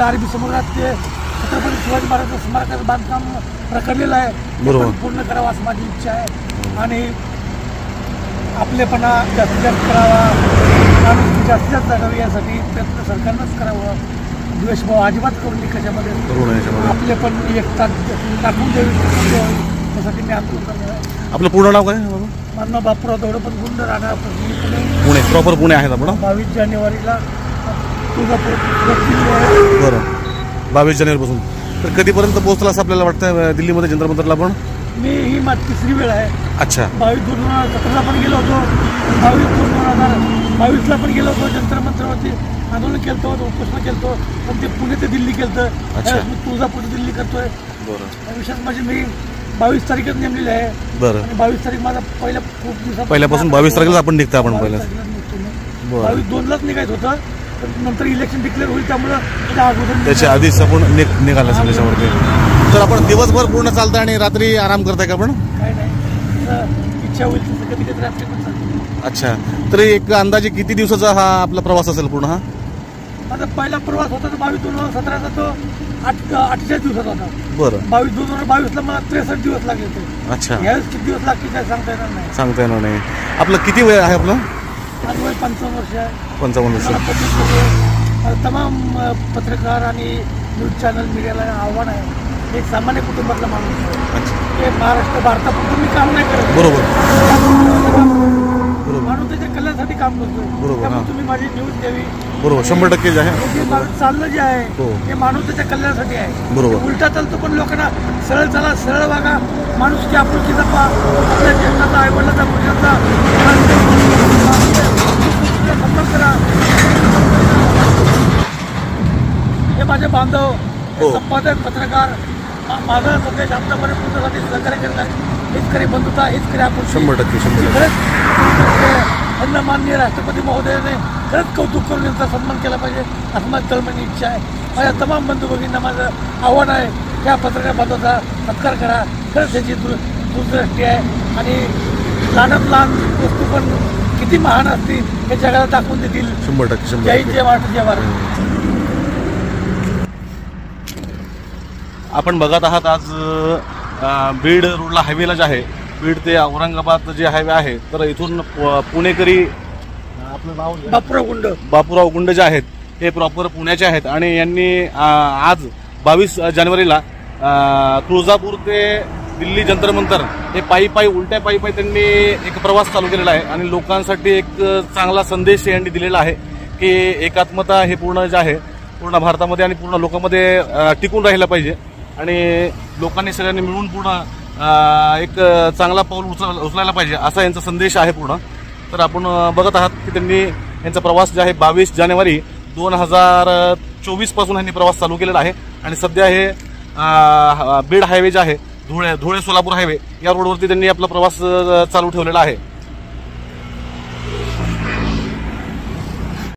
अरबी समुद्रात ते छत्रपती शिवाजी महाराज स्मारकाचं बांधकाम रखडलेलं आहे, बरोबर, पूर्ण करावं असं माझी इच्छा आहे. आणि आपलेपणा जास्तीत जास्त करावा आणि जास्तीत जास्त जगावी यासाठी प्रयत्न सरकारनंच करावं. द्वेषभाव अजिबात करून कशामध्ये आपले पण एकता टाकून द्यावी त्यासाठी मी आंदोलन करणार आहे. आपलं पूर्ण नाव काय? माझं नाव बापूराव दौडपंत राहणार पुणे, प्रॉपर पुणे आहेत आपण. 22 जानेवारीला तुळजापूर. बरं, 22 जानेवारीपासून. तर कधीपर्यंत पोहोचला असं आपल्याला वाटतं दिल्लीमध्ये जंतर मंतरला? पण मी ही माझी तिसरी वेळ आहे. अच्छा. 22/2/2017 पण गेलो होतो, 22/2/2022ला पण गेलो होतो. जंतर मंतरवरती आंदोलन केलं होतं, उपोषण केलं होतं, पण ते पुणे ते दिल्ली केलं होतं. मी तुळजापूर ते दिल्ली करतोय. बरं. विशेष म्हणजे मी 22 तारीखच नेमलेली आहे. बरं. आणि 22 तारीख माझा खूप दिवसात पहिल्यापासून 22 तारखेला आपण निघतो. आपण पहिला 22/2लाच निघायचं होतं, पण नंतर इलेक्शन डिक्लेअर होईल त्यामुळं त्याच्या आधीच आपण निघाला संदेशावरती. तर आपण दिवसभर पूर्ण चालतं आणि रात्री आराम करताय का आपण? काय नाही, इच्छा होईल कधी कधी रात्री पण चालतं. अच्छा. तरी एक अंदाजे किती दिवसाचा हा आपला प्रवास असेल पूर्ण? हा माझा पहिला प्रवास होता 22/2/17चा, तो 48 दिवसात होता. बरं. 22/2/22ला मला 63 दिवस लागले होते. अच्छा. यावेळेस किती दिवस लागतील काय सांगता येणार नाही. सांगता येणार नाही. आपलं किती वय आहे? आपलं माझं वय 55 वर्ष आहे. 55 वर्ष. तमाम पत्रकार आणि न्यूज चॅनल मीडियाला आव्हान आहे, एक सामान्य कुटुंबातला माणूस आहे. हे महाराष्ट्र भारतापुरतं मी काम नाही करत. बरोबर. माणूस त्याच्या कल्याणासाठी काम करतोय. बरोबर. तुम्ही माझी न्यूज द्यावी. बरोबर, 100% जे आहे चाललं जे आहे हे माणूस त्याच्या कल्याणासाठी आहे. बरोबर. उलटा चालतो, पण लोकांना सरळ चला, सरळ वागा, माणूस की आपुलकी जपा, आपल्या ज्येष्ठाचा, आईवडिलाचा, मुलाचा सन्मान करा. हे माझे बांधव, संपादक, पत्रकार, माझा संदेश आतापर्यंत पुण्यासाठी सहकार्य करतात. हेच बंधुता, हेच खरी आपुलकी. 100%. त्यांना माननीय राष्ट्रपती महोदयाने खरंच कौतुक करून त्यांचा सन्मान केला पाहिजे असं माझी तळमळीची इच्छा आहे. माझ्या तमाम बंधू भगिनींना माझं आव्हान आहे, या पत्रकार बांधवाचा सत्कार करा. खरंच त्याची दूरदृष्टी आहे आणि लहानात लहान वस्तू पण किती महान असतील हे जगाला दाखवून देतील. 100%. जय जय महाराष्ट्र, जय भारत. आपण बघत आहात आज बीड रोडला हायवेला जे आहे, बीड ते औरंगाबाद जे हायवे आहे, तर इथून पुणेकरी, आपलं नाव बापूराव गुंड जे आहेत हे प्रॉपर पुण्याचे आहेत आणि यांनी आज 22 जानेवारीला तुळजापूर ते दिल्ली जंतर मंतर हे पायी उलट्या पायी त्यांनी एक प्रवास चालू केलेला आहे आणि लोकांसाठी एक चांगला संदेश यांनी दिलेला आहे की एकात्मता हे पूर्ण जे आहे पूर्ण भारतामध्ये आणि पूर्ण लोकांमध्ये टिकून राहिलं पाहिजे आणि लोकांनी सगळ्यांनी मिळून पूर्ण एक चांगला पाऊल उचलायला पाहिजे असा यांचा संदेश आहे पूर्ण. तर आपण बघत आहात की त्यांनी यांचा प्रवास जे आहे 22 जानेवारी 2024 पासून यांनी प्रवास चालू केलेला आहे आणि सध्या हे बीड हायवे जे आहे धुळे सोलापूर हायवे या रोडवरती त्यांनी आपला प्रवास चालू ठेवलेला आहे.